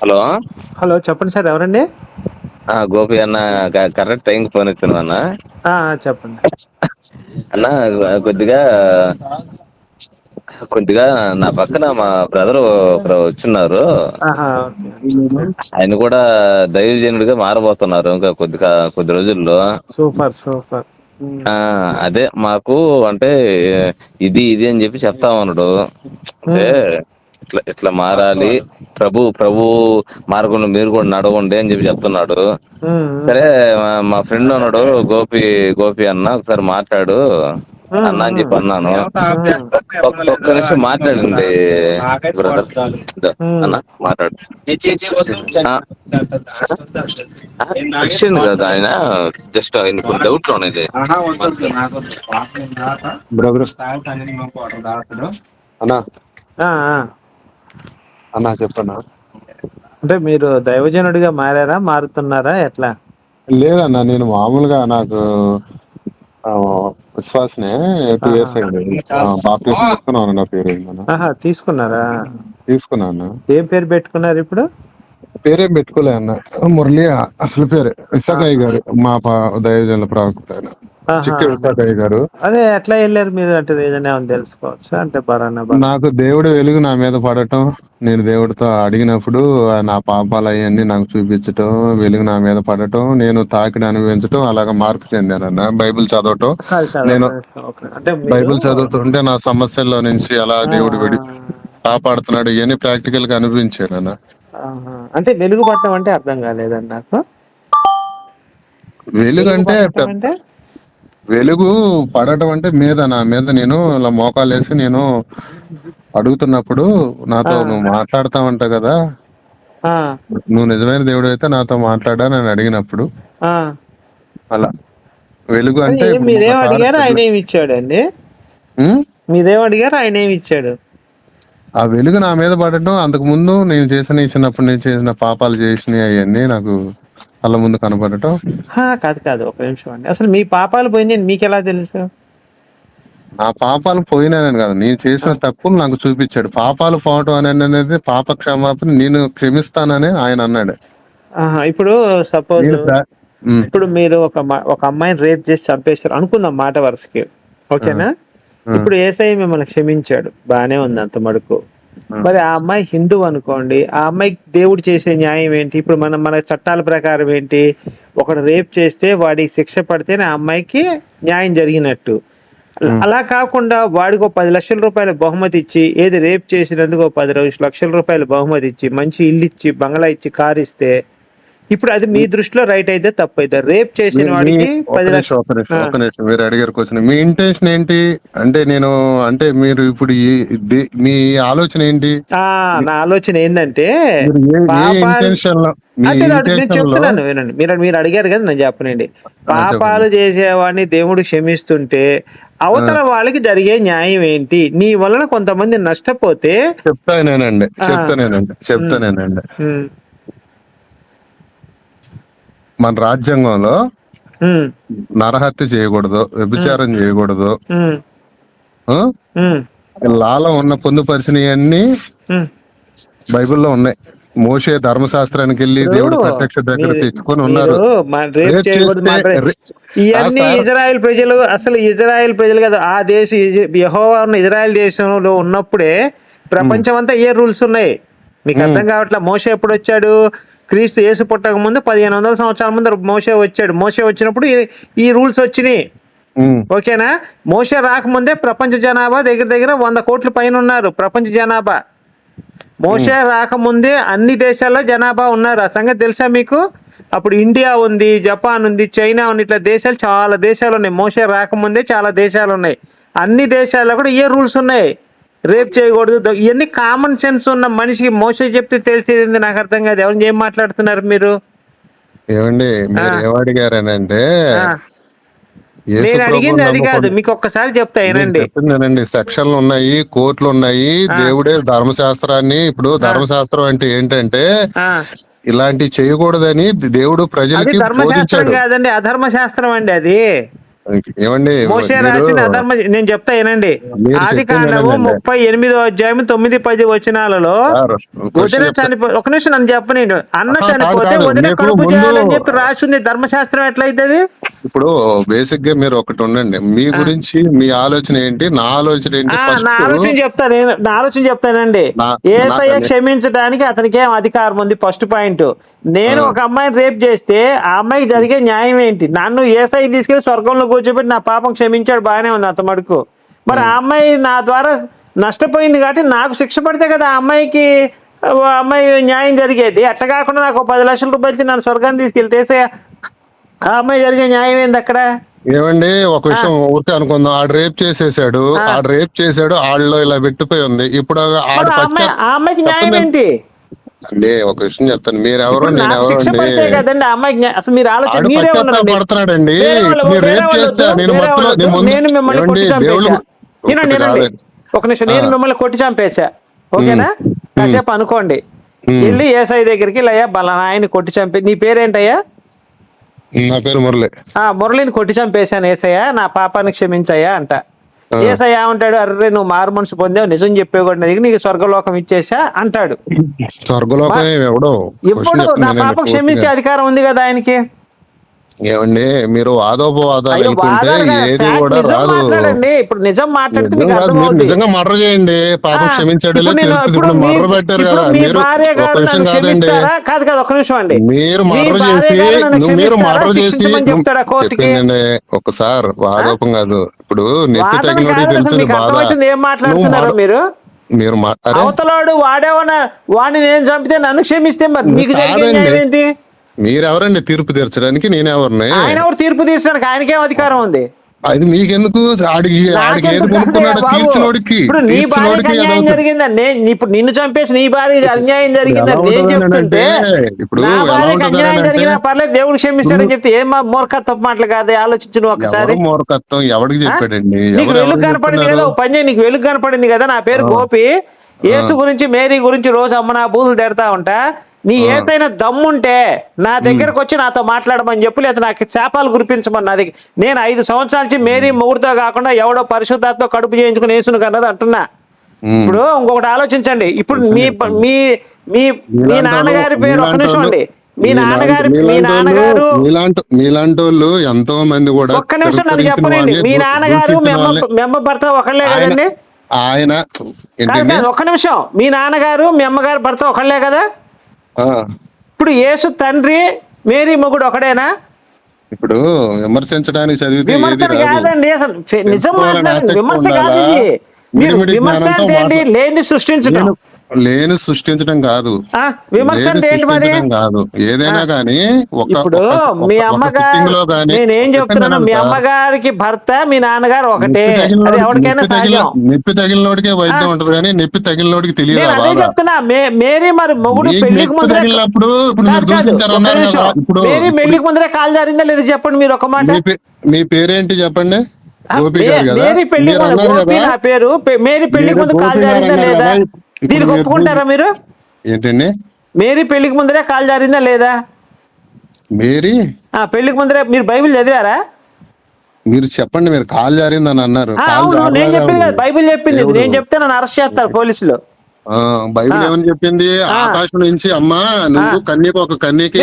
Hello. Hello చెప్పండి sir, ఎవరండి? గోపి అన్న. కరెక్ట్ టైంకి ఫోన్ ఇచ్చాను అన్న. చెప్పండి. అన్న కొద్దిగా కొద్దిగా నా పక్కన మా బ్రదర్ ఒకరు వచ్చున్నారు. ఆహా, ఓకే ఓకే. ఆయన కూడా దైవజనుడిగా మారబోతున్నారు ఇంకా కొద్ది రోజుల్లో. Super super. అదే మాకు అంటే ఇది అని చెప్పి చెప్తా ఉన్నాడు. అంటే ఉమ్, ఇట్లా మారాలి, ప్రభు మార్గంలో మీరు కూడా నడవండి అని చెప్పి చెప్తున్నాడు. ఉమ్, ఉమ్, సరే, మా ఫ్రెండ్ ఉన్నాడు గోపి అన్న, ఒకసారి మాట్లాడు ఉమ్, అన్న అని ఉమ్, చెప్పి అన్నాను. ఉమ్, ఒక్క నిమిషం మాట్లాడండి బ్రదర్. ఉమ్. అన్న మాట్లాడు. క్రిస్టియన్ కదా ఆయన, జస్ట్ ఆయన కొన్ని డౌట్లు ఉన్నాయి. బ్రదర్ అన్నా ఆ, ఆ. అన్నా చెప్పన్నా. అంటే మీరు దైవజనుడిగా మారుతున్నారా ఎట్లా? లేదన్నా, నేను మామూలుగా నాకు ఆ, విశ్వాసనే 2 ఆహా, years అయింది. బాప్టిజం తీసుకున్నాను. నా పేరు ఏందన్నా? ఆహా, తీసుకున్నారా? తీసుకున్నాను. ఏం పేరు పెట్టుకున్నారు ఇప్పుడు? పేరేం పెట్టుకోలే అన్న, మురళి అసలు పేరు విశాఖయ్య ఆహా, గారు, మా దైవజనుల ప్రవక్త ఆయన ఆహా. చిక్క విశాఖయ్య గారు. అదే ఎట్లా వెళ్ళారు మీరు? అంటే ఏదైనా ఏమైనా తెలుసుకోవచ్చా? అంటే బరానా నాకు దేవుడి వెలుగు నా మీద పడటం, నేను దేవుడితో అడిగినప్పుడు నా పాపాలు అవన్నీ నాకు చూపించటం, వెలుగు నా మీద పడటం, నేను తాకిడి అనుభవించటం, అలాగా మార్పు చెందానన్న. బైబిల్ చదవటం, కాదు కాదు, నేను ఒక నిమిషం, అంటే మీరు బైబిల్ చదువుతుంటే నా సమస్యల్లో నుంచి ఎలా ఆ, దేవుడు కాపాడుతున్నాడు, ఇవన్నీ ప్రాక్టికల్ గా అనిపించానన్న. ఆహా. అంటే వెలుగు పట్టడం అంటే అర్థం కాలేదండి నాకు. వెలుగు వెలుగు అంటే పట్టడం అంటే? వెలుగు పడటం అంటే నా మీద నేను ఇలా మోకాలు వేసి నేను అడుగుతున్నప్పుడు నాతో ఆ, నువ్వు మాట్లాడతావంట కదా, ఆ, నువ్వు నిజమైన దేవుడు అయితే నాతో మాట్లాడా అని అడిగినప్పుడు ఆ. అలా వెలుగు అది అంటే ఇప్పుడు మీరేం ఒకసారి అడిగారు, ఆయన ఏమి ఇచ్చాడండి? ఉం? మీరేం అడిగారు, ఆయన ఏమి ఇచ్చాడు? ఆ వెలుగు నా మీద పడటం, అంతకు ముందు నేను చిన్నప్పటి నుంచి చేసిన పాపాలు చేసినవి అవన్నీ నాకు కళ్ళ ముందు కనపడటం. కాదు కాదు, ఒక నిమిషం అండి. అసలు మీ పాపాలు పోయినాయి మీకు ఎలా తెలుసు? నా పాపాలు పోయినానని కాదు, నేను చేసిన తప్పులు నాకు చూపించాడు. పాపాలు పోవటం అనేది పాప క్షమాపణ, నేను క్షమిస్తానని ఆయన అన్నాడు. ఇప్పుడు సపోజ్ నేను ఇప్పుడు మీరు ఒక అమ్మాయిని రేప్ చేసి చంపేస్తారు అనుకుందాం, మాట వరుసకి, ఓకేనా? ఇప్పుడు యేసయ్య మిమ్మల్ని క్షమించాడు, బానే ఉంది అంత మటుకు. మరి ఆ అమ్మాయి హిందూ అనుకోండి, ఆ అమ్మాయికి దేవుడు చేసే న్యాయం ఏంటి? ఇప్పుడు మన చట్టాల ప్రకారం ఏంటి? ఒకడు రేప్ చేస్తే వాడికి శిక్ష పడితేనే ఆ అమ్మాయికి న్యాయం జరిగినట్టు. అలా కాకుండా వాడికి 10 లక్షల రూపాయల బహుమతి ఇచ్చి, ఏది రేప్ చేసినందుకు 10 లక్షల రూపాయల బహుమతి ఇచ్చి, మంచి ఇల్లు ఇచ్చి, బంగ్లా ఇచ్చి, కారు ఇస్తే, ఇప్పుడు అది మీ దృష్టిలో రైట్ అయితే తప్పు అయితే? రేప్ చేసిన వాడికి 10 లక్షలు. ఒక నిమిషం మీరు అడిగారు క్వశ్చన్, మీ ఇంటెన్షన్ ఏంటి అంటే, అంటే మీరు ఇప్పుడు మీ ఆలోచన ఏంటి? నా ఆలోచన ఏంటంటే, ఏ ఇంటెన్షన్ లో, మీ అంటే నేను ఇంటెన్షన్ లో చెప్తున్నాను వినండి. మీరు అడిగారు కదా, నేను చెప్పనండి. పాపాలు చేసేవాడిని దేవుడు క్షమిస్తుంటే అవతల వాళ్ళకి జరిగే న్యాయం ఏంటి? నీ వలన కొంతమంది నష్టపోతే చెప్తానేనండి. మన రాజ్యాంగంలో నరహత్య చేయకూడదు, వ్యభిచారం చేయకూడదు, లాలో ఉన్న పొందుపరిచినవన్నీ బైబిల్లో ఉన్నాయి. మోషే ధర్మశాస్త్రానికి వెళ్ళి దేవుడు ప్రత్యక్ష దగ్గర తెచ్చుకొని ఉన్నారు. ఇవన్నీ ఇజ్రాయెల్ ప్రజలు, అసలు ఇజ్రాయెల్ ప్రజలు కదా, ఆ దేశం యెహోవా ఉన్న ఇజ్రాయెల్ దేశంలో ఉన్నప్పుడే ప్రపంచం అంతా ఏ రూల్స్ ఉన్నాయి మీకు అర్థం కావట్లా? మోషే ఎప్పుడు వచ్చాడు? క్రీస్తు యేసు పుట్టక ముందు 1500 సంవత్సరాల ముందు మోషే వచ్చాడు. మోషే వచ్చినప్పుడు ఈ రూల్స్ వచ్చినాయి, ఓకేనా? మోషే రాకముందే ప్రపంచ జనాభా దగ్గర దగ్గర 100 కోట్ల పైన ఉన్నారు, ప్రపంచ జనాభా. మోషే రాకముందే అన్ని దేశాల్లో జనాభా ఉన్నారు, ఆ సంగతి తెలుసా మీకు? అప్పుడు ఇండియా ఉంది, జపాన్ ఉంది, చైనా ఉంది, ఇట్లా దేశాలు, చాలా దేశాలు ఉన్నాయి. మోషే రాకముందే చాలా దేశాలు ఉన్నాయి. అన్ని దేశాల్లో కూడా ఏ రూల్స్ ఉన్నాయి? రేప్ చేయకూడదు. ఇవన్నీ కామన్ సెన్స్ ఉన్న మనిషికి మోషే చెప్తే తెలిసేది నాకు అర్థం కాదు. ఎవరిని ఏం మాట్లాడుతున్నారు మీరు? ఏమండి, మీరు ఏమడిగారనంటే, నేను అడిగింది అది కాదు, మీకు ఒక్కసారి చెప్తా ఏనండి. సెక్షన్లు ఉన్నాయి, కోర్టులు ఉన్నాయి, దేవుడే ధర్మశాస్త్రాన్ని, ఇప్పుడు ధర్మశాస్త్రం అంటే ఏంటంటే ఇలాంటి చేయకూడదని దేవుడు ప్రజలకి ధర్మశాస్త్రం కాదండి, అధర్మశాస్త్రం అండి అది. ఏమండి మోషే మీరు రాసిన అధర్మ నేను చెప్తా ఏనండి. మీరు ఆది చెప్పింది కాండము వినండి. 38వ అధ్యాయం 9-10 వచనాలలో సార్, వదిన చనిపో ఒక నిమిషం నన్ను చెప్పనండి. అన్న కాదు, చనిపోతే కాదు. వదిన మీకు కడుపు ముందు చేయాలని చెప్పి రాసింది ధర్మశాస్త్రం ఎట్లయితది? ఇప్పుడు బేసిక్ గా మీరు ఒకటి ఉండండి. మీ గురించి మీ ఆలోచన ఏంటి, నా ఆలోచన ఏంటి? ఫస్ట్ నా ఆలోచన చెప్తానండి. యేసయ్య క్షమించడానికి అతనికి ఏం అధికారం ఉంది? First point. నేను ఒక అమ్మాయిని రేప్ చేస్తే ఆ అమ్మాయికి జరిగే న్యాయం ఏంటి? నన్ను యేసయ్య తీసుకెళ్లి స్వర్గంలో కూర్చోబెట్టి నా పాపం క్షమించాడు, బాగానే ఉంది అంత మటుకు. మరి ఆ అమ్మాయి నా ద్వారా నష్టపోయింది కాబట్టి నాకు శిక్ష పడితే కదా ఆ అమ్మాయికి అమ్మాయి న్యాయం జరిగేది. అట్ట కాకుండా నాకు 10 లక్షల రూపాయలు ఇచ్చి నన్ను స్వర్గాన్ని తీసుకెళ్తే ఆ అమ్మాయి జరిగే న్యాయం ఏంది అక్కడ? ఏమండి ఒక విషయం ఊరికే అనుకుందాం. ఆడు రేప్ చేసేసాడు, ఆడలో ఇలా పెట్టిపోయి ఉంది. ఇప్పుడు ఆడు ఆ అమ్మాయికి న్యాయం ఏంటి అండి? ఒక విషయం చెప్తాను. మీరెవరో నేనెవరో శిక్ష అండి. పడితే కదండి ఆ అమ్మాయికి అసలు మీరు ఆలోచన ఆడు మీరే ఉన్నారండి. పడుతున్నాడండి. నేను రేప్ చేస్తా, నేను మత్తులో నేను మిమ్మల్ని కొట్టి చంపేశా. వినండి ఒక నిమిషం, నేను మిమ్మల్ని కొట్టి చంపేశా, ఓకేనా? కాసేపు అనుకోండి. వెళ్ళి యేసయ్య దగ్గరికి అయ్యా బలానా ఆయన కొట్టి చంపే, నీ పేరేంటయ్యా? నా పేరు మురళి. మురళిని కొట్టి చంపేశాను యేసయ్య, నా పాపాన్ని క్షమించయ్యా అంట. యేసయ్య ఉంటాడు, అర్రే నువ్వు మారు మనసు పొందావు, నిజం చెప్పేవాడిని నీకు స్వర్గలోకం ఇచ్చేసా అంటాడు. స్వర్గలోకం ఎవడో ఇప్పుడు నా పాపం క్షమించే అధికారం ఉంది కదా ఆయనకి. ఏమండి మీరు వాదోపవాదాలు అనుకుంటే ఏది కూడా రాదు. ఇప్పుడు నిజం మాట్లాడితే మీకు అర్థమవుతుంది. నిజంగా మర్డర్ చేయండి, పాపం క్షమించాడు. ఇప్పుడు మర్డర్ పెట్టారు కదా మీరు. ఒక విషయం కాదండి, కాదు ఒక నిమిషం అండి. మీరు మర్డర్ చేసి చెప్పిందండి ఒకసారి వాదోపం కాదు. ఇప్పుడు నెత్తి తగినోడికి తెలుస్తుంది బాధ. ఏం మాట్లాడుతున్నారు మీరు? మీరు అవతలాడు వాడేమన్నా వాడిని నేను చంపితే నన్ను క్షమిస్తే మరి మీకు జరిగే న్యాయం ఏంటి? మీరెవరండి తీర్పు తీర్చడానికి? నేనెవరిని? ఆయన ఎవరు తీర్పు తీర్చడానికి? ఆయనకేం అధికారం ఉంది? అది మీకెందుకు? ఆడికి ఏది కొనుక్కున్నాడో తీర్చినోడికి. ఇప్పుడు నీ భార్యకి అన్యాయం జరిగిందండి, ఇప్పుడు నిన్ను చంపేసి నీ భార్య అన్యాయం జరిగిందని నేను చెప్తుంటే, నా భార్యకి అన్యాయం జరిగినా పర్లేదు దేవుడు క్షమిస్తాడని చెప్తే ఏం మూర్ఖత్వం మాటలు కాదు? ఆలోచించు ఒకసారి. మూర్ఖత్వం ఎవరికి చెప్పాడండి? నీకు వెలుగు కనపడింది కదా, పని నీకు వెలుగు కనపడింది కదా. నా పేరు గోపి, యేసు గురించి మేరీ గురించి రోజు అమ్మ నా బూతులు తిడతా ఉంటా. నీ ఏదైనా దమ్ముంటే నా దగ్గరకు వచ్చి నాతో మాట్లాడమని చెప్పు, లేదా నాకు శాపాలు కురిపించమని. నాది నేను 5 సంవత్సరాల నుంచి మేరీ మొగుడుతో కాకుండా ఎవడో పరిశుద్ధాత్మ కడుపు చేయించుకుని యేసును కన్నది అంటున్నా. ఇప్పుడు ఇంకొకటి ఆలోచించండి. ఇప్పుడు మీ మీ మీ మీ నాన్నగారి పేరు ఒక నిమిషం అండి. మీలాంటి వాళ్ళు ఎంతో మంది కూడా ఒక్క నిమిషం నన్ను చెప్పనండి. మీ నాన్నగారు మీ అమ్మ భర్త ఒకళ్ళే కదండి? ఆయన ఒక్క నిమిషం, మీ నాన్నగారు మీ అమ్మగారు భర్త ఒకళ్ళే కదా? ఇప్పుడు యేసు తండ్రి మేరీ మొగుడు ఒకడేనా? ఇప్పుడు విమర్శించడానికి చదివితే విమర్శ కాదండి, అసలు నిజం మాట్లాడండి. విమర్శ కాదు ఇది. మీరు విమర్శ అంటే ఏంటి? లేని సృష్టించడం. లేని సృష్టించడం కాదు. విమర్శ అంటే ఏంటి మరి? కాదు, ఏదైనా కానీ. ఇప్పుడు మీ అమ్మగారు, నేనేం చెప్తున్నాను, మీ అమ్మగారికి భర్త మీ నాన్నగారు ఒకటే. అది ఎవరికైనా సహజం. నొప్పి తగిలినోడికే వైద్యం ఉంటది కానీ నొప్పి తగిలినోడికి తెలియదు. అదే చెప్తున్నా. మేరీ మరి మొగుడు పెళ్లికి ముందరే, మేరీ పెళ్లికి ముందరే కాలు జారిందా లేదా చెప్పండి మీరు ఒక మాట. మీ పేరేంటి చెప్పండి? మేరీ పెళ్లి గోపి నా పేరు. మేరీ పెళ్లికి ముందు కాలు జారిందా లేదా? దీనికి ఒప్పుకుంటారా మీరు? ఏంటండి? మేరీ పెళ్లికి ముందరే కాలు జారిందా లేదా? మేరీ పెళ్లికి ముందరే మీరు బైబిల్ చదివారా? మీరు చెప్పండి. మీరు కాలు జారిందని అన్నారు. నేను చెప్పింది కదా, బైబిల్ చెప్పింది. నేను చెప్తే నన్ను అరెస్ట్ చేస్తారు పోలీసులు. బైబిల్ ఏమని చెప్పింది? ఆకాశం నుంచి అమ్మా నువ్వు కన్యకు ఒక కన్యకి.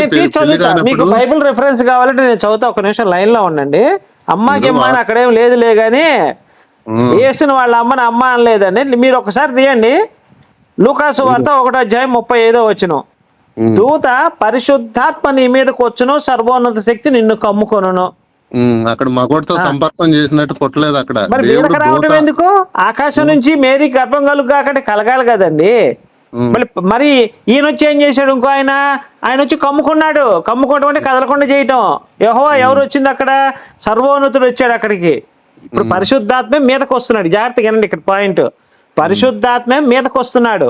మీకు బైబిల్ రిఫరెన్స్ కావాలంటే నేను చదువుతా, ఒక నిమిషం లైన్ లో ఉండండి. అమ్మాకి అమ్మ అక్కడేం లేదులే గాని యేసుని వాళ్ళ అమ్మని అమ్మ అనలేదండి. మీరు ఒకసారి తీయండి. లూకాసు వార్త 1:35 వచనం. దూత పరిశుద్ధాత్మ నీ మీదకి వచ్చును, సర్వోన్నత శక్తి నిన్ను కమ్ముకొనును. అక్కడ మగోడితో సంపర్కం చేసినట్టు కొట్టలేదు అక్కడ. మరి మీదకి రావడం ఎందుకు? ఆకాశం నుంచి మేరీ గర్భం కలుగాకంటే కలగాలి కదండి. మరి ఈయన వచ్చి ఏం చేశాడు? ఇంకో ఆయన వచ్చి కమ్ముకున్నాడు. కమ్ముకోవడం అంటే కదలకుండా చేయటం. యెహోవా ఎవరు వచ్చింది అక్కడ? సర్వోన్నతుడు వచ్చాడు అక్కడికి. ఇప్పుడు పరిశుద్ధాత్మే మీదకి వస్తున్నాడు. జాగ్రత్తగా వినండి ఇక్కడ పాయింట్. పరిశుద్ధాత్మే మీదకి వస్తున్నాడు,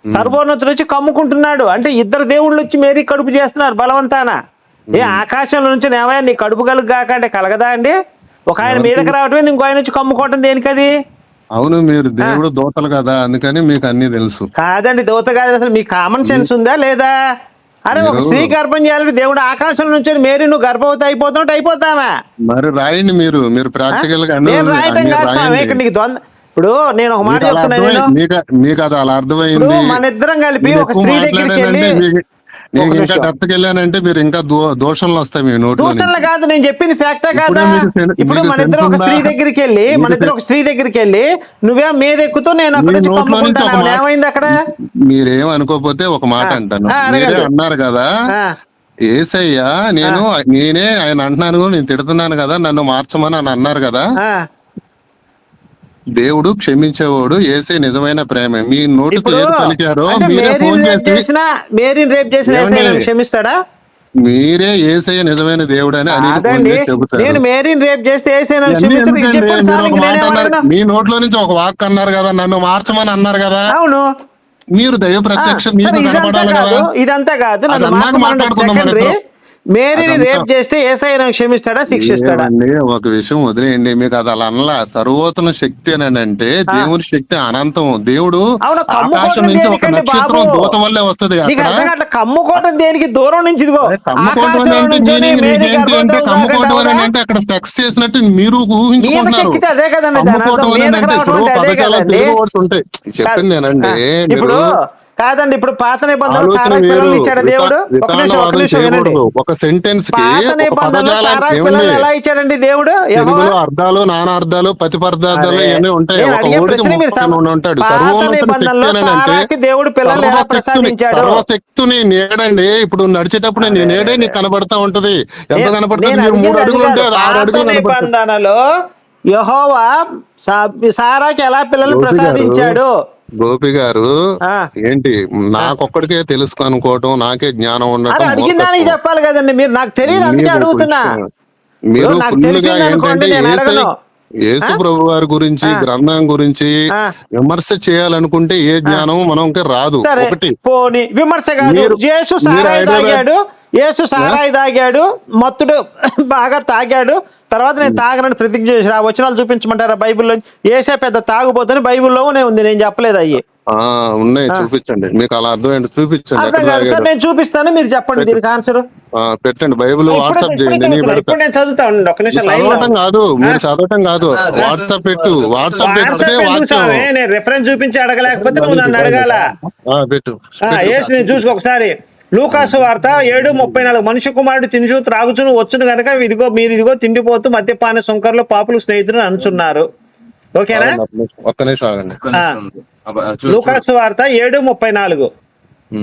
సర్వోన్నతుడు వచ్చి కమ్ముకుంటున్నాడు. అంటే ఇద్దరు దేవుళ్ళు వచ్చి మేరీ కడుపు చేస్తున్నారు బలవంతాన. ఆకాశంలో నుంచి నేవయ్యా నీ కడుపు కలుగాకంటే కలగదా అండి? ఒక ఆయన మీదకి రావటం, ఇంకో ఆయన వచ్చి కమ్ముకోవటం దేనికది? అవును, మీరు దేవుడు దూతలు కదా, అందుకని మీకు అన్ని తెలుసు. కాదండి, దూత కాదు. అసలు మీకు కామన్ సెన్స్ ఉందా లేదా? అరే ఒక మీరు- స్త్రీ గర్భం చేయాలంటే దేవుడు ఆకాశం నుంచి మేరీ నువ్వు గర్భవతి అయిపోతున్నావు అయిపోతావా? మరి రాయండి మీరు ప్రాక్టికల్ గా అన్ని నేను రాయటం అన్ని కాదు స్వామి, రాయండి. ఇక్కడ నీకు ద్వంద్వ. ఇప్పుడు నేను ఒక మాట మీకు అలా చెప్తున్నా, అర్థమై- నేను మీకు అది అలా ఇప్పుడు అర్థమైంది. మన ఇద్దరం కలిపి నేను ఒక ఎక్కువ స్త్రీ దగ్గరికి వెళ్ళి మాట్లాడానంటే నేను ఒక ఇంకా నిమిషం. డెప్త్కి వెళ్ళానంటే మీరు ఇంకా దోషంలో వస్తాయి మీ నోట్లో దూషణలు నుంచి. కాదు, నేను చెప్పింది ఫ్యాక్టా కాదా? ఇప్పుడే ఇప్పుడు మీకు మన ఇద్దరం ఒక sense స్త్రీ ఉందా? దగ్గరికి వెళ్ళి నువ్వేం మీద ఎక్కుతూ నేను అక్కడ మీ నుంచి నోట్లో నుంచి ఒక కమ్ముకుంటాను, మాట- ఏమైంది అక్కడ? మీరేం అనుకోకపోతే ఒక మాట ఆ, అంటాను. ఆ, మీరే అడగండి. అన్నారు కదా ఆ, ఏసయ్య నేనే ఆయన అంటున్నాను, నేను తిడుతున్నాను కదా, నన్ను మార్చమని అని అన్నారు కదా. ఆ. దేవుడు క్షమించేవాడు, ఏసే నిజమైన ప్రేమ. మీ నోటితో ఇప్పుడు ఏది పలికారో అంటే మీరే ఫోన్ మేరీని రేప్ చేసిన ఏమండి? ఏసయ్య క్షమిస్తాడా? మీరే ఏసయ్య నిజమైన దేవుడు అని అనిల్ ఫోన్ అదండి, చేసి చెబుతారు. నేను మేరీని రేప్ చేస్తే ఏసయ్య నన్ను ఇవన్నీ క్షమిస్తాడు. ఇది ఎందుకండి? చెప్పండి మీరు సార్, ఒక ఇంక మాట నేనేం అన్నారు, అడగను. మీ నోట్లో నుంచి ఒక వాక్ అన్నారు కదా, నన్ను మార్చమని అన్నారు కదా. అవును. మీరు దైవ ప్రత్యక్షం మీకు సరే, ఇదంతా కనపడాలి కాదు, కదా. ఇదంతా కాదు, నన్ను అదన్నాక మార్చమని మాట్లాడుకుందాం మన సెకండరీ. ఇద్దరం. మేరీని అదంతా- రేప్ చేస్తే ఏసయ్య నన్ను క్షమిస్తాడా శిక్షిస్తాడా? ఏమండి, ఒక విషయం వదిలేయండి. మీకు అది అలా అనలా. సర్వోత్తమ శక్తి అని అంటే దేవుని శక్తి అనంతం. దేవుడు అవును, కమ్ముకోవటం ఆకాశం నుంచి ఒక దేనికండి నక్షత్రం బాబు? దూత వల్లే వస్తుంది నీకు అక్కడ. అర్థం కావట్లే, కమ్ముకోవటం దేనికి? దూరం నుంచి ఇదిగో కమ్ముకోవడం ఆకాశంలో అంటే నుంచోని మీనింగ్ మేరీ ఏంటి అంటే, గర్భవతి కమ్ముకోవడం అవుదా? అని అంటే అక్కడ సెక్స్ చేసినట్టు మీరు మీదకి ఊహించుకుంటున్నారు. ఎక్కితే అదే కదండి, దాని అర్థం కమ్ముకోవడం అని మీదకి అంటే రావడం ఇప్పుడు అంటే అదే పదజాలం కదండి. తెలుగు వర్డ్స్ ఉంటాయి. చెప్పింది ఏనండి, ఇప్పుడు మీరు కాదండి, ఇప్పుడు పాత నిబంధనలు ఆలోచన సారాకు వేరు. పిల్లలు ఇచ్చాడు దేవుడు. ఒక విధానవాదం నిమిషం వినండి. చేయకూడదు. ఒక సెంటెన్స్ కి పాత ఒక నిబంధనలు పదజాలం సారాకు పిల్లలు ఎలా ఇచ్చాడండి దేవుడు? యెహోవా? తెలుగులో అర్థాలు, నానార్థాలు, ప్రతిపదార్థాలు అరే, ఇవన్నీ ఉంటాయి. నేను ఒక అడిగే ఊరికి ప్రశ్న మీరు 30 ఉంటాడు. పాత సర్వోన్నతుని నిబంధనలో శక్తి అని అంటే సారాకి దేవుడు పిల్లలు ఎలా ప్రసాదించాడు? సర్వశక్తుని నీడండి. ఇప్పుడు నడిచేటప్పుడు నీ నీడే నీకు కనబడతా ఉంటది. ఎంత కనబడుతుంది? నేను మీరు 3 అడిగేది అడుగులు అది ఉంటే కాదు. 6 పాత అడుగులు కనబడుతుంది. నిబంధనలో యెహోవా సారాకి ఎలా పిల్లలు గోపి గారు, ప్రసాదించాడు? గోపి గారు ఆ. ఏంటి నాకొక్కడికే తెలుసు అనుకోవటం, నాకే జ్ఞానం అరే, ఉండటం అడిగిన దానికి మూర్ఖత్వం. చెప్పాలి కదండి. మీరు నాకు తెలియదు అందుకే మీరు అడుగుతున్నా. మీరు ఇప్పుడు నాకు ఫుల్లుగా తెలిసింది అనుకోండి, ఏంటంటే నేను అడగను. యేసు ప్రభు వారి గురించి, ఆ. గ్రంథం గురించి ఆ. విమర్శ చేయాలనుకుంటే ఏ జ్ఞానం మనకి రాదు. సరే, ఒకటి పోనీ విమర్శ కాదు. మీరు- యేసు మీరు సారాయి హైదరాబాద్- తాగాడు, యేసు సారాయి తాగాడు, మత్తుడు బాగా తాగాడు. తర్వాత నేను తాగనని ప్రతిజ్ఞ చేసి ఆ వచనాలు చూపించమంటారా బైబిల్లో? ఏసే పెద్ద తాగుబోతని బైబిల్లోనే ఉంది, నేను చెప్పలేదు అయ్యి. ఉన్నాయి, చూపించండి. మీకు అలా అర్థమైంది చూపించండి. అర్థం ఎక్కడ కాదు సార్, తాగాడు? నేను చూపిస్తాను, మీరు చెప్పండి దీనికి ఆన్సర్. పెట్టండి, బైబిల్ వాట్సాప్ చేయండి, నేను పెడతా. ఇప్పుడు నేను చదువుతాను, ఒక్క నిమిషం లైవ్ లో. చదవటం కాదు, మీరు చదవటం కాదు, వాట్సాప్ పెట్టు. వాట్సాప్ పెడితే వాట్సాప్ ఎందుకు వాక్యం స్వామి? నేను రిఫరెన్స్ చూపించి అడగలేకపోతే నువ్వు నన్ను అడగాల. పెట్టు. ఏసు నేను చూసుకో ఒకసారి. లూకాసు వార్త 7:34. మనుష్య కుమారుడు తినుచు త్రాగుచును వచ్చును గనక మీరు ఇదిగో తిండిపోతూ మద్యపాన సుంకర్లు పాపులు స్నేహితులు అనుచున్నారు. ఓకేనా? ఒక్క నిమిషం ఆగండి. లూకాసు వార్త 7:34.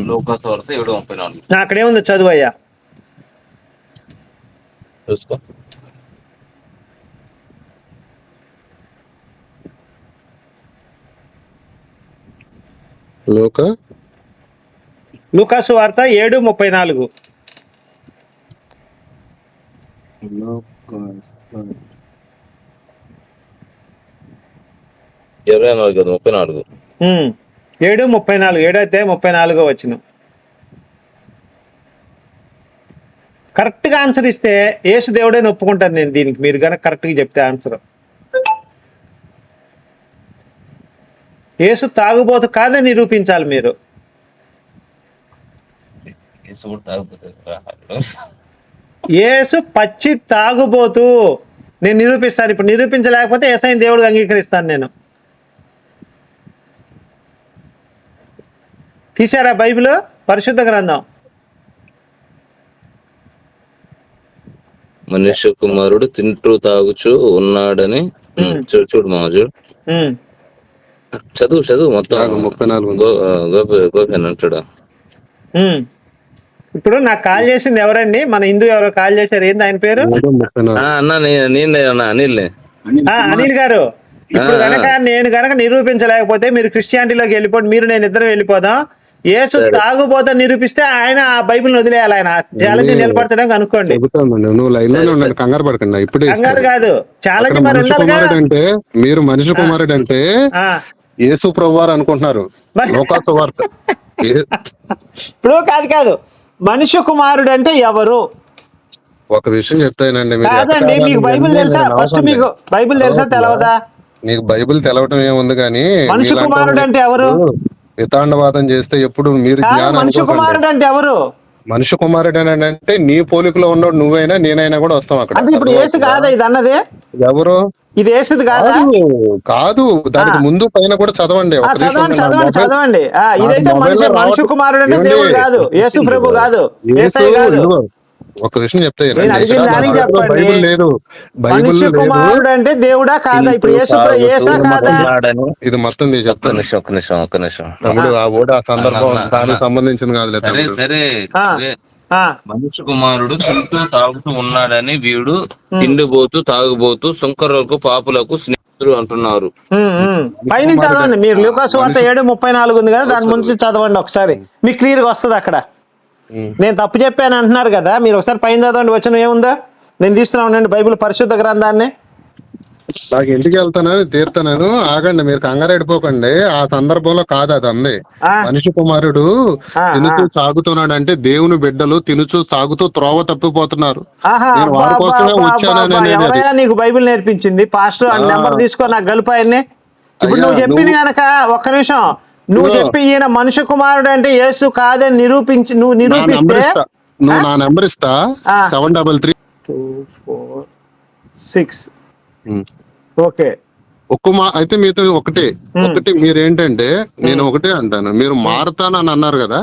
లోకాసు వార్త 7:34 అక్కడేముంది చదువు అయ్యా. చూసుకో. లూకాసు వార్త 7:34. 24 కదా, 34. 7:34. 7:34 వచ్చిన కరెక్ట్ గా ఆన్సర్ ఇస్తే యేసు దేవుడే ఒప్పుకుంటాను నేను దీనికి, మీరు కనుక కరెక్ట్ గా చెప్తే ఆన్సర్. యేసు తాగుబోతు కాదని నిరూపించాలి మీరు. యేసు కూడా తాగుబోతు. యేసు పచ్చి తాగుబోతు నేను నిరూపిస్తాను. ఇప్పుడు నిరూపించలేకపోతే యేసయ్యని దేవుడికి అంగీకరిస్తాను నేను. తీశారా బైబిల్ పరిశుద్ధ గ్రంథం? మనుష్య కుమారుడు తింటూ తాగుచు ఉన్నాడని చూడు మామ, చూడు చదువు మొత్తం. 34 గోపి అంటాడు. ఇప్పుడు నాకు కాల్ చేసింది ఎవరండి? మన హిందూ ఎవరో కాల్ చేశారు, ఏంది ఆయన పేరు? అన్నా నేనే అన్నా, అనిల్. అనిల్ గారు, ఇప్పుడు గనక నేను గనక నిరూపించలేకపోతే మీరు క్రిస్టియానిటీలోకి వెళ్ళిపోండి, మీరు నేను ఇద్దరం వెళ్ళిపోదాం. యేసు తాగుబోతా నిరూపిస్తే ఆయన ఆ బైబిల్ వదిలేయాలి. ఆయన ఛాలెంజ్ నిలబడతాడని అనుకోండి. నువ్వు లైన్ లోనే ఉండండి, కంగారు పడకండి. ఇప్పుడే కంగారు కాదు, ఛాలెంజ్ మరి మనిషి ఉండాలిగా. కుమారుడు అంటే మీరు మనిషి కుమారుడు అంటే యేసు ప్రభువారు అనుకుంటున్నారు. లోకాసు వార్త ఇప్పుడు కాదు, మనిషి కుమారుడు అంటే ఎవరు? ఒక విషయం చెప్తానండి. కాదండి, మీకు బైబిల్ తెలుసా? ఫస్ట్ మీకు బైబిల్ తెలుసా తెలవదా? నీకు బైబిల్ తెలవటం ఏముంది కానీ, మనిషి కుమారుడు అంటే ఎవరు? వితాండవాదం చేస్తే ఎప్పుడు మీరు మనిషి కుమారుడు అంటే ఎవరు? మనిషి కుమారుడు అని అంటే నీ పోలికలో ఉన్నోడు నువ్వైనా నేనైనా కూడా వస్తాం అక్కడ. అంటే ఇప్పుడు యేసు కాదా ఇది అన్నది? ఎవరు? ఇది యేసుది కాదా? కాదు, దానికి ముందు పైన కూడా చదవండి. చదవండి. ఇదైతే మనిషి కుమారుడు అంటే దేవుడు కాదు, యేసు ప్రభు కాదు, యేసయ్య కాదు. ఒక విషయం చెప్తే బైబిల్ లేదు. మనిషి కుమారుడు అంటే దేవుడా కాదా? ఇప్పుడు యేసా కాదా? ఇది మొత్తం చెప్తాను. ఒక్క నిమిషం తమ్ముడు, ఆ ఓడ ఆ సందర్భం దానికి సంబంధించింది కాదులే. సరే మనిషి కుమారుడు తింటూ తాగుతూ ఉన్నాడని వీడు తిండిపోతూ తాగుబోతూ సుంకరులకు పాపులకు స్నేహితులు అంటున్నారు. పైన చదవండి మీరు, లూకాసు వార్త 7:34 ఉంది కదా, దాని ముందు చదవండి ఒకసారి, మీకు క్లియర్ గా వస్తుంది అక్కడ. నేను తప్పు చెప్పాను అంటున్నారు కదా, మీరు ఒకసారి పైన చదవండి. వచనం ఏముందా? నేను తీస్తున్నా ఉండండి బైబిల్ పరిశుద్ధ గ్రంథాన్ని. నాకు ఇంటికి వెళ్తాను తీరుతాను, ఆగండి, మీరు కంగారు ఎడిపోకండి. ఆ సందర్భంలో కాదు అది అంది. మనిషి కుమారుడు తినుచూ సాగుతున్నాడు అంటే దేవుని బిడ్డలు తినుచూ సాగుతూ త్రోవ తప్పిపోతున్నారు. నేను వారి కోసమే వచ్చాను. నీకు బైబిల్ నేర్పించింది పాస్టర్, నెంబర్ తీసుకో నాకు గలుపాయన్ని. ఇప్పుడు నువ్వు చెప్పింది కనుక ఒక్క నిమిషం, నువ్వు చెప్పి ఈయన మనిషి కుమారుడు అంటే యేసు కాదని నిరూపిస్తే నువ్వు నా నెంబర్ ఇస్తా 733-246. ఓకే, అయితే మీతో ఒకటి మీరేంటంటే, నేను ఒకటే అంటాను, మీరు మారతానని అన్నారు కదా,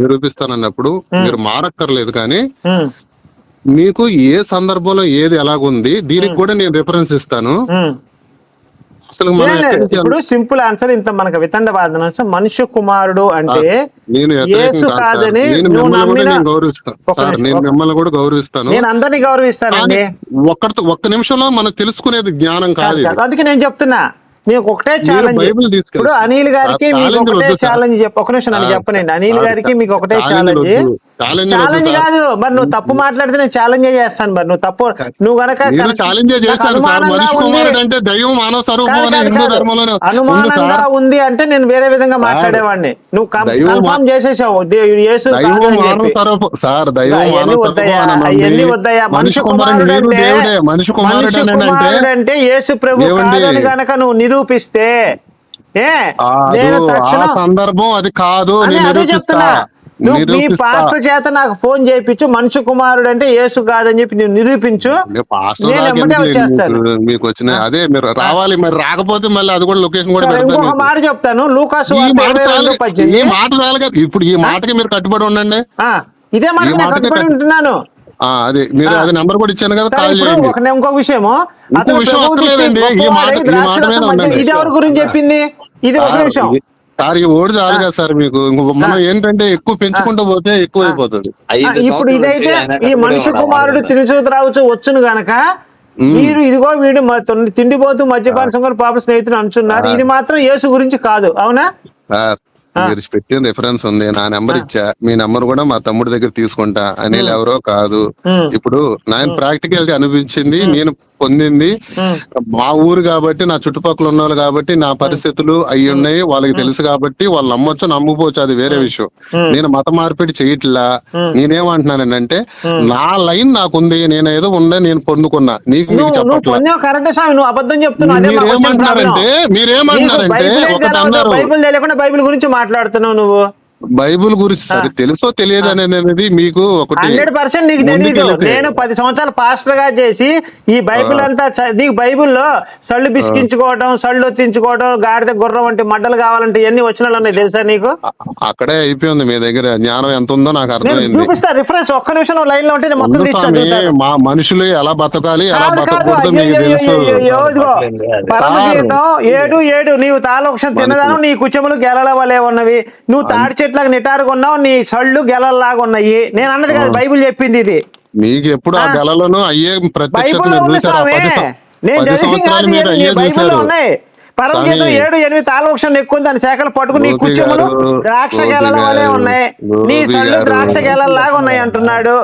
నిరూపిస్తానన్నప్పుడు మీరు మారక్కర్లేదు, కానీ మీకు ఏ సందర్భంలో ఏది ఎలాగుంది దీనికి కూడా నేను రిఫరెన్స్ ఇస్తాను. అసలు ఇప్పుడు సింపుల్ ఆన్సర్, ఇంత మనకు వితండ వాదన. మనిషి కుమారుడు అంటే యేసు కాదని నువ్వు నమ్మిన, నేను మిమ్మల్ని కూడా గౌరవిస్తాను, నేను అందరినీ గౌరవిస్తానండి. ఒక్క నిమిషంలో మనం తెలుసుకునేది జ్ఞానం కాదు. అందుకే నేను చెప్తున్నా, నీకు ఒకటే ఛాలెంజ్. ఇప్పుడు అనిల్ గారికి మీకు ఒకటే ఛాలెంజ్ ఒక నిమిషం నన్ను చెప్పనండి. అనిల్ గారికి మీకు ఒకటే ఛాలెంజ్ కాదు. మరి నువ్వు తప్పు మాట్లాడితే నేను ఛాలెంజ్ చేస్తాను. మరి నువ్వు తప్పు, నువ్వు గనక అనుమానంగా ఉంది అంటే నేను వేరే విధంగా మాట్లాడేవాడిని. నువ్వు కన్ఫర్మ్ చేసేసావు యేసు అవన్నీ వద్దయ్యా. మనిషి కుమారుడు అంటే యేసు ప్రభు కాదని గనక నువ్వు నిరూపిస్తే సందర్భం అది కాదు. అదే చెప్తున్నా, నువ్వు మీ పాస్టర్ చేత నాకు ఫోన్ చేయించు, మనిషి కుమారుడు అంటే యేసు కాదని చెప్పి నువ్వు నిరూపించు, నేను వచ్చేస్తాను. మీకు వచ్చిన అదే మీరు రావాలి, మరి రాకపోతే మళ్ళీ అది కూడా లొకేషన్ కూడా ఇంకొక మాట చెప్తాను. లూకాసు ఈ మాట చాలు కదా, ఇప్పుడు ఈ మాటకి మీరు కట్టుబడి ఉండండి. ఇదే మాట కట్టుబడి ఉంటున్నాను. అదే మీరు అది నెంబర్ కూడా ఇచ్చాను కదా, కాల్ చేయండి. ఇంకొక విషయము, ఇది ఎవరి గురించి చెప్పింది? ఇది ఒక నిమిషం సార్, ఈ ఓడి చాలు కదా సార్ మీకు. మనం ఏంటంటే ఎక్కువ పెంచుకుంటూ పోతే ఎక్కువ అయిపోతుంది. ఇప్పుడు ఇదైతే ఈ మనిషి కుమారుడు తినుచూ త్రాగుచూ వచ్చును గనక మీరు ఇదిగో వీడు తిండిపోతూ మద్యపాన సంఘాలు పాప స్నేహితులు అంటున్నారు. ఇది మాత్రం యేసు గురించి కాదు, అవునా? మీరు పెట్టిన రిఫరెన్స్ ఉంది, నా నెంబర్ ఇచ్చా, మీ నెంబర్ కూడా మా తమ్ముడి దగ్గర తీసుకుంటా. అనిల్ ఎవరో కాదు. ఇప్పుడు నేను ప్రాక్టికల్ గా అనిపించింది, నేను పొందింది మా ఊరు కాబట్టి, నా చుట్టుపక్కల ఉన్న వాళ్ళు కాబట్టి, నా పరిస్థితులు అయి ఉన్నాయి, వాళ్ళకి తెలుసు కాబట్టి వాళ్ళు నమ్మొచ్చు నమ్మకపోవచ్చు, అది వేరే విషయం. నేను మత మార్పిడి చేయట్లా. నేనేమంటున్నానంటే నా లైన్ నాకుంది, నేను ఏదో ఉండే నేను పొందుకున్నా, నీకు మీకు చెప్పట్లా. మీరేమంటున్నారంటే ఒకటి అన్నారు, బైబిల్ గురించి మాట్లాడుతున్నావు నువ్వు. బైబుల్ గురించి సరే తెలుసో తెలియదు అనేది మీకు ఒకటి 100% నీకు తెలియదు. నేను 10 సంవత్సరాలు పాస్టర్ గా చేసి ఈ బైబిల్ అంతా నీకు బైబిల్లో సళ్ళు బిస్కించుకోవడం, సళ్ళు ఒత్తించుకోవడం, గాడిద గుర్రం వంటి మడ్డలు కావాలంటే ఎన్ని వచనాలు ఉన్నాయి తెలుసా నీకు? అక్కడే అయిపోయింది మీ దగ్గర జ్ఞానం ఎంత ఉందో నాకు అర్థమైంది. చూపిస్తా రిఫరెన్స్, ఒక్క నిమిషం లైన్ లో ఉంటే మొత్తం మా మనుషులు ఎలా బతకాలి ఎలా బతకూడదు మీకు తెలుసు. పరమగీతం 7:7 నీవు తాళోక్షం తినదాను, నీ కుచెములు గెలల వలె ఉన్నవి, నువ్వు తాడి చెట్లకు నిటారుగా ఉన్నావు, నీ సళ్ళు గెలల్లాగా ఉన్నాయి. నేను అన్నది కాదు, బైబిల్ చెప్పింది ఇది. మీకు ఎప్పుడు ఆ గెలలను అయ్యే ప్రత్యక్షత ఉన్నాయి. పరమగీతం 7:8 తాళవృక్షం ఎక్కువ, దాని శాఖలు పట్టుకుని నీ కుచెములు ద్రాక్ష గెలల వలె ఉన్నాయి, నీ సళ్ళు ద్రాక్ష గెలల్లాగా ఉన్నాయి అంటున్నాడు.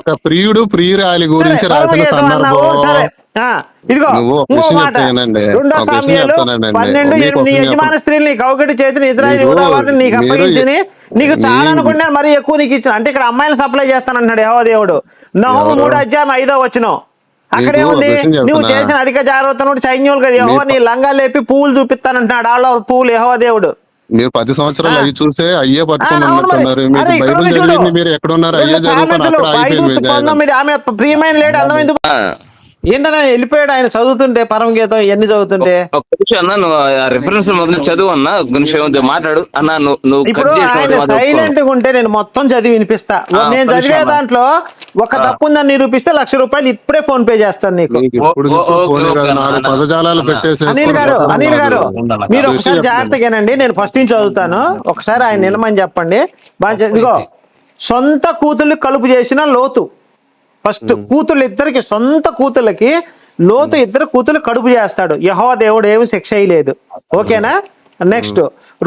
ఒక ప్రియుడు ప్రియురాలి గురించి రాసిన సందర్భం. ఇదిగో ఇంకో మాట, 2 సామ్యాలు 12:8 నీ యజమాన స్త్రీని నీ కౌగిటి చేతిని ఇశ్రాయేలు యూదా వారిని నీకు అప్పగించి నీకు చాలా అనుకున్నాను మరి ఎక్కువ నీకు ఇచ్చిన. అంటే ఇక్కడ అమ్మాయిలు సప్లై చేస్తానంటున్నాడు యెహోవా దేవుడు. నహూము 3:5 అక్కడే ఉంది, నువ్వు చేసిన అధిక జాగ్రత్త నుండి సైన్యులు కదా యెహోవా నీ లంగా లేపి పువ్వులు చూపిస్తానంటున్నాడు. ఆళ్ళ పువ్వులు యెహోవా దేవుడు. మీరు 10 సంవత్సరాలు అవి చూసే అయ్యే పట్టుకొని అవును మరి. ఉన్నట్టున్నారు. మీకు అరే, ఇక్కడ బైబిల్ ఉంది చూడు. చదివింది మీరు ఎక్కడున్నారు? అయ్యే చదువుకొని సామెతలు అక్కడ అయిపోయింది. 5:19 ఆమె ప్రియమైన లేడు అందమైంది ఏంటన్నా వెళ్ళిపోయాడు ఆయన చదువుతుంటే పరమగీతం ఇవన్నీ చదువుతుంటే. ఒక్క నిమిషం అన్న, నువ్వు రెఫరెన్స్ మొదలు చదువు అన్న, ఒక నిమిషం మాట్లాడు అన్న. నువ్వు ఇప్పుడు ఆయన సైలెంట్ గా ఉంటే నేను మొత్తం చదివి వినిపిస్తా. నేను చదివే దాంట్లో ఒక తప్పు ఉందని నిరూపిస్తే ₹1,00,000 ఇప్పుడే ఫోన్ పే చేస్తాను నీకు. పదజాలాలు పెట్టేసి అనిల్ గారు మీరు ఒకసారి జాగ్రత్తగానండి, నేను ఫస్ట్ నుంచి చదువుతాను. ఒకసారి ఆయన నిలమని చెప్పండి. ఇదిగో సొంత కూతుర్ని కలుపు చేసిన లోతు. ఫస్ట్ కూతుళ్ళు ఇద్దరికి, సొంత కూతుళ్ళకి లోతు ఇద్దరు కూతుళ్ళు కడుపు చేస్తాడు. యెహోవా దేవుడు ఏమి శిక్ష చేయలేదు. ఓకేనా? నెక్స్ట్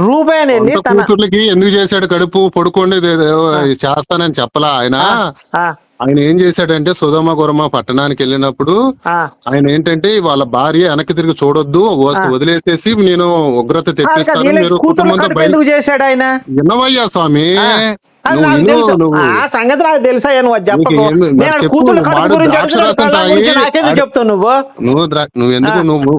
రూబేన్ వెళ్ళి కూతుర్లకి ఎందుకు చేశాడు కడుపు? పడుకోండి చేస్తానని చెప్పలా ఆయన. ఆయన ఏం చేశాడంటే సుధమ గురమ పట్టణానికి వెళ్ళినప్పుడు ఆయన ఏంటంటే వాళ్ళ భార్య వెనక్కి తిరిగి చూడొద్దు, వదిలేసేసి నేను ఉగ్రత తెప్పిస్తాను, మీరు కుటుంబంతో ఎందుకు చేశాడు ఆయన? వినవయ్యా స్వామి, ఆ సంగతి నాకు తెలుసా? నువ్వు చెప్పకు. నేను కూతురు కడుపు గురించి నాకేందుకు చెప్తావు నువ్వు ఎందుకు నువ్వు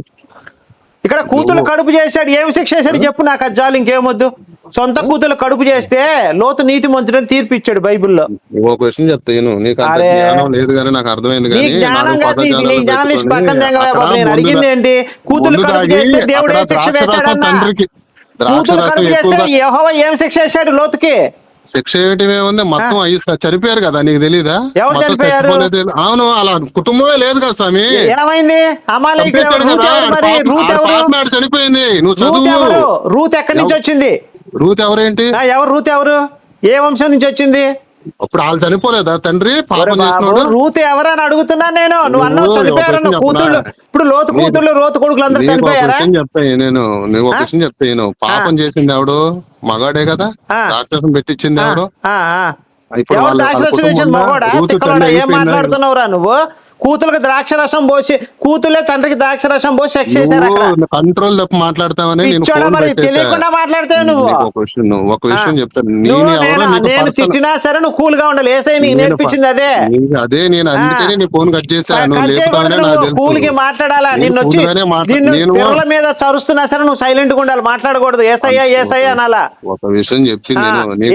ఇక్కడ కూతురు కడుపు చేశాడు, ఏమి శిక్ష చేశాడు చెప్పు నాకు. అజ్జాలు ఇంకేమొద్దు. సొంత కూతురు కడుపు చేస్తే లోతు నీతి మంత్రులని తీర్పు ఇచ్చాడు బైబిల్లో. ఓ క్వశ్చన్ చెప్తాను, నీకు అంత జ్ఞానం లేదు కానీ నాకు అర్థమైంది. నేను అడిగింది ఏంటి? కూతురు కడుపు చేస్తే దేవుడు ఏం శిక్ష వేశాడన్నా? కూతురు కడుపు చేస్తే యెహోవా ఏం శిక్ష వేశాడు లోతుకి? శిక్ష ఏమిటి? మొత్తం చనిపోయారు కదా, నీకు తెలీదా? ఎవరు చనిపోయారు? అవును, అలా కుటుంబమే లేదు కదా స్వామి. ఏమైంది? చనిపోయింది. నువ్వు చదువు. రూత్ ఎక్కడి నుంచి వచ్చింది? రూత్ ఎవరేంటి? రూత్ ఎవరు? ఏ వంశం నుంచి వచ్చింది? అప్పుడు వాళ్ళు చనిపోలేదా? తండ్రి పాపం చేసినోడు. రూత్ ఎవరని అడుగుతున్నాను నేను. నువ్వు అన్నావు చనిపోయారన్న కూతుళ్ళు. ఇప్పుడు లోతు కూతుళ్ళు లోతు కొడుకులు అందరూ చనిపోయారా? నువ్వు ఒక విషయం చెప్తాను. పాపం చేసింది ఎవడు? మగాడే కదా. రాక్షసం పెట్టించింది ఎవరు? ఎవరు ద్రాక్షరసం తెచ్చింది? మగోడా? తిక్కలోడా? ఏం మాట్లాడుతున్నావురా నువ్వు? కూతులకు ద్రాక్షరసం పోసి, కూతులే తండ్రికి ద్రాక్షరసం పోసి సెక్స్ చేశారు అక్కడ. కంట్రోల్ తప్ప మాట్లాడతావని తెలియకుండా మాట్లాడతావు నువ్వు. ఒక విషయం చెప్తాను, నేను తిట్టినా సరే నువ్వు కూల్ గా ఉండాలి. ఏసై నీకు నేర్పించింది అదే. నేను అందుకని నీ ఫోన్ కట్ చేశాను. కూల్ కి మాట్లాడాలా? నిన్ను వచ్చి పిల్లల మీద చరుస్తున్నా సరే నువ్వు సైలెంట్ గా ఉండాలి, మాట్లాడకూడదు. ఏసయ్యా ఏసయ్యా అనాలా? ఒక విషయం చెప్పింది,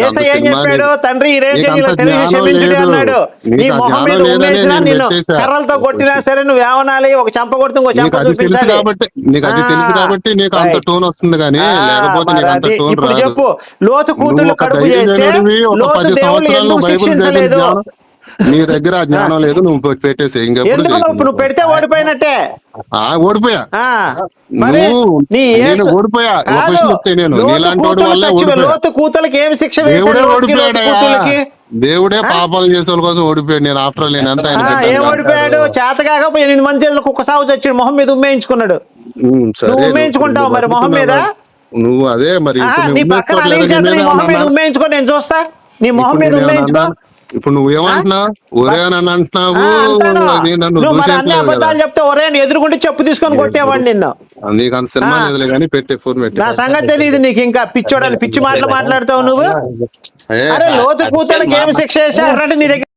ఏసై ఏం చెప్పాడు? తండ్రి ఈ రేంజ్ తెలియదు క్షమించడు అన్నాడు. నీ మొహం మీద ఉమ్మేసినా నిన్ను కర్రలతో కొట్టినా సరే నువ్వు ఏమనాలి? ఒక చెంప కొడుతూ ఇంకో చెంప చూపించాలి. నీకు అది తెలుసు కాబట్టి నీకు అంత టోన్ వస్తుంది, కానీ లేకపోతే నీకు అంత టోన్ రాదు. చెప్పు, లోతు కూతుళ్ళు కడుపు చేస్తే లోతు దేవుళ్ళు ఎందుకు శిక్షించలేదు? నీ దగ్గర ఆ జ్ఞానం లేదు, నువ్వు పెట్టేసే. నువ్వు పెడితే ఓడిపోయినట్టే. ఓడిపోయా నేను ఓడిపోయా. ఒక విషయం చెప్తే నేను నీలాంటి వాడి వల్ల లోతు కూతుళ్ళకి ఏమి శిక్ష? దేవుడే ఓడిపోయాడు. దేవుడే పాపాలు చేసే వాళ్ళ కోసం ఓడిపోయాడు. నేను ఆఫ్టర్ నేను అంతా ఏం ఓడిపోయాడు? చేతగాక 8 మంది కుక్క సాగు చచ్చాడు, మొహం మీద ఉమ్మేయించుకున్నాడు. నువ్వు ఉమ్మేయించుకుంటావు మరి మొహం మీద? నువ్వు అదే మరి నీ పక్కన మొహం మీద ఉమ్మేయించుకో, నేను చూస్తా. నీ మొహం మీద ఉమ్మేయించుకో. ఇప్పుడు నువ్వేమంటున్నావు? ఒరే అని అంటున్నావు. అబద్ధాలు చెప్తే ఒరే ఎదురుకుంటే చెప్పు తీసుకొని కొట్టేవాడు నిన్ను. నీకు అంత సినిమా లేదులే కానీ పెట్టే ఫోన్ పెట్టి. నా సంగతి తెలియదు నీకు. ఇంకా పిచ్చోడని పిచ్చి మాటలు మాట్లాడతావు నువ్వు. అరే లోతు కూతుళ్ళకి ఏమి శిక్ష చేశారంటే నీ దగ్గర